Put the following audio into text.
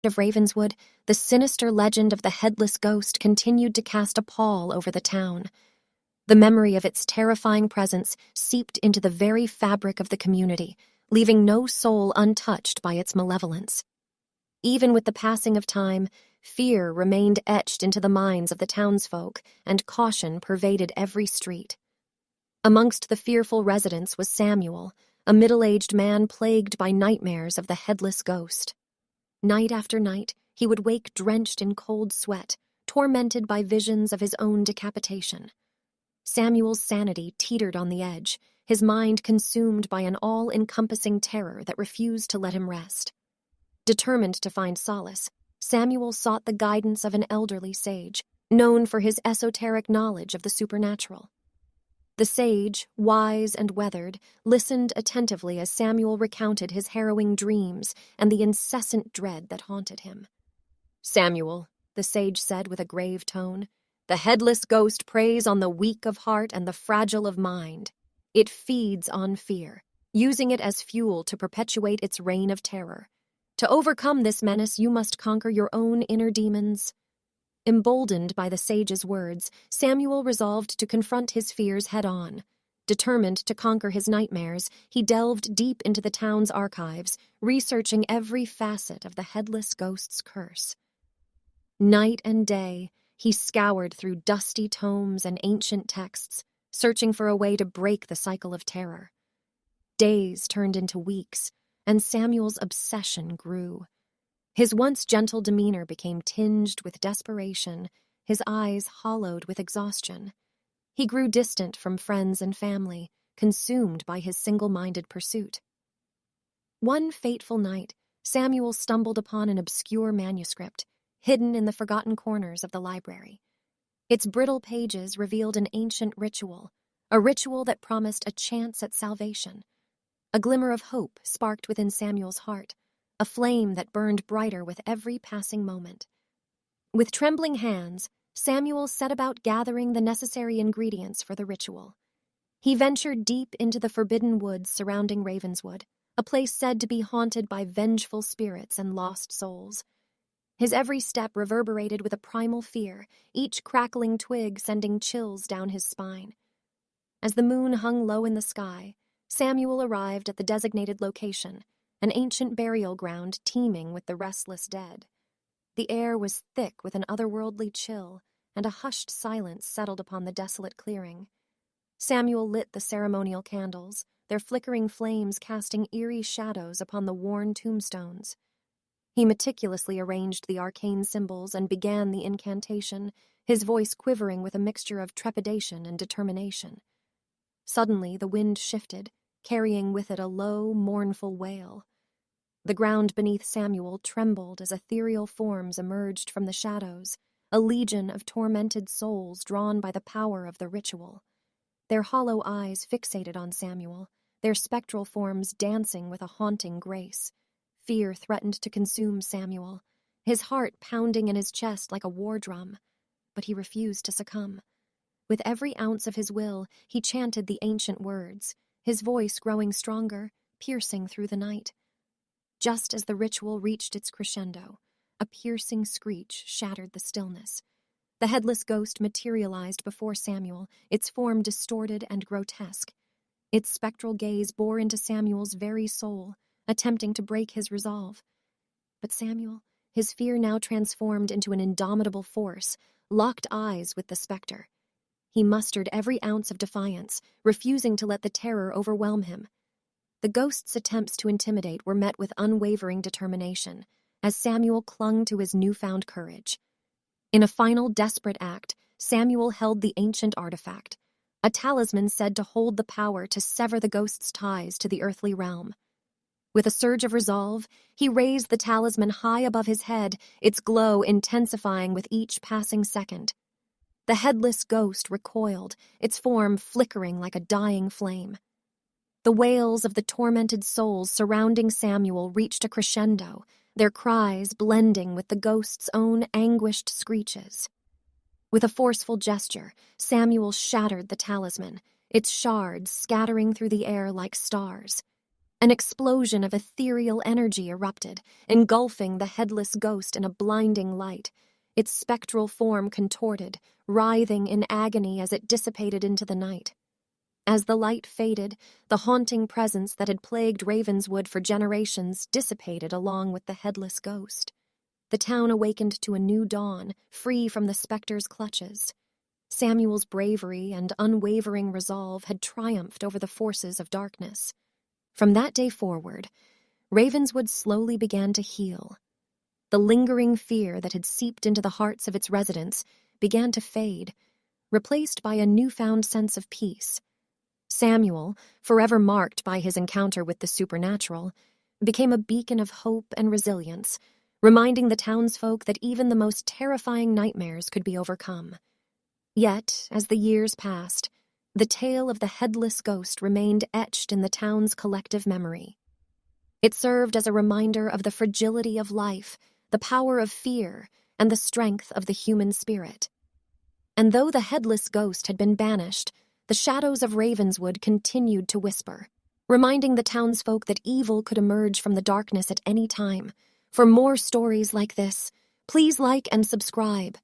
of Ravenswood, the sinister legend of the Headless Ghost continued to cast a pall over the town. The memory of its terrifying presence seeped into the very fabric of the community, leaving no soul untouched by its malevolence. Even with the passing of time, fear remained etched into the minds of the townsfolk, and caution pervaded every street. Amongst the fearful residents was Samuel, a middle-aged man plagued by nightmares of the Headless Ghost. Night after night, he would wake drenched in cold sweat, tormented by visions of his own decapitation. Samuel's sanity teetered on the edge, his mind consumed by an all-encompassing terror that refused to let him rest. Determined to find solace, Samuel sought the guidance of an elderly sage, known for his esoteric knowledge of the supernatural. The sage, wise and weathered, listened attentively as Samuel recounted his harrowing dreams and the incessant dread that haunted him. "Samuel," the sage said with a grave tone, "the Headless Ghost preys on the weak of heart and the fragile of mind. It feeds on fear, using it as fuel to perpetuate its reign of terror. To overcome this menace, you must conquer your own inner demons." Emboldened by the sage's words, Samuel resolved to confront his fears head-on. Determined to conquer his nightmares, he delved deep into the town's archives, researching every facet of the Headless Ghost's curse. Night and day, he scoured through dusty tomes and ancient texts, searching for a way to break the cycle of terror. Days turned into weeks, and Samuel's obsession grew. His once gentle demeanor became tinged with desperation, his eyes hollowed with exhaustion. He grew distant from friends and family, consumed by his single-minded pursuit. One fateful night, Samuel stumbled upon an obscure manuscript, hidden in the forgotten corners of the library. Its brittle pages revealed an ancient ritual, a ritual that promised a chance at salvation. A glimmer of hope sparked within Samuel's heart, a flame that burned brighter with every passing moment. With trembling hands, Samuel set about gathering the necessary ingredients for the ritual. He ventured deep into the forbidden woods surrounding Ravenswood, a place said to be haunted by vengeful spirits and lost souls. His every step reverberated with a primal fear, each crackling twig sending chills down his spine. As the moon hung low in the sky, Samuel arrived at the designated location, an ancient burial ground teeming with the restless dead. The air was thick with an otherworldly chill, and a hushed silence settled upon the desolate clearing. Samuel lit the ceremonial candles, their flickering flames casting eerie shadows upon the worn tombstones. He meticulously arranged the arcane symbols and began the incantation, his voice quivering with a mixture of trepidation and determination. Suddenly the wind shifted, carrying with it a low, mournful wail. The ground beneath Samuel trembled as ethereal forms emerged from the shadows, a legion of tormented souls drawn by the power of the ritual. Their hollow eyes fixated on Samuel, their spectral forms dancing with a haunting grace. Fear threatened to consume Samuel, his heart pounding in his chest like a war drum, but he refused to succumb. With every ounce of his will, he chanted the ancient words, his voice growing stronger, piercing through the night. Just as the ritual reached its crescendo, a piercing screech shattered the stillness. The Headless Ghost materialized before Samuel, its form distorted and grotesque. Its spectral gaze bore into Samuel's very soul, attempting to break his resolve. But Samuel, his fear now transformed into an indomitable force, locked eyes with the specter. He mustered every ounce of defiance, refusing to let the terror overwhelm him. The ghost's attempts to intimidate were met with unwavering determination, as Samuel clung to his newfound courage. In a final desperate act, Samuel held the ancient artifact, a talisman said to hold the power to sever the ghost's ties to the earthly realm. With a surge of resolve, he raised the talisman high above his head, its glow intensifying with each passing second. The Headless Ghost recoiled, its form flickering like a dying flame. The wails of the tormented souls surrounding Samuel reached a crescendo, their cries blending with the ghost's own anguished screeches. With a forceful gesture, Samuel shattered the talisman, its shards scattering through the air like stars. An explosion of ethereal energy erupted, engulfing the headless ghost in a blinding light, its spectral form contorted, writhing in agony as it dissipated into the night. As the light faded, the haunting presence that had plagued Ravenswood for generations dissipated along with the headless ghost. The town awakened to a new dawn, free from the specter's clutches. Samuel's bravery and unwavering resolve had triumphed over the forces of darkness. From that day forward, Ravenswood slowly began to heal. The lingering fear that had seeped into the hearts of its residents began to fade, replaced by a newfound sense of peace. Samuel, forever marked by his encounter with the supernatural, became a beacon of hope and resilience, reminding the townsfolk that even the most terrifying nightmares could be overcome. Yet, as the years passed, the tale of the headless ghost remained etched in the town's collective memory. It served as a reminder of the fragility of life, the power of fear, and the strength of the human spirit. And though the headless ghost had been banished, the shadows of Ravenswood continued to whisper, reminding the townsfolk that evil could emerge from the darkness at any time. For more stories like this, please like and subscribe.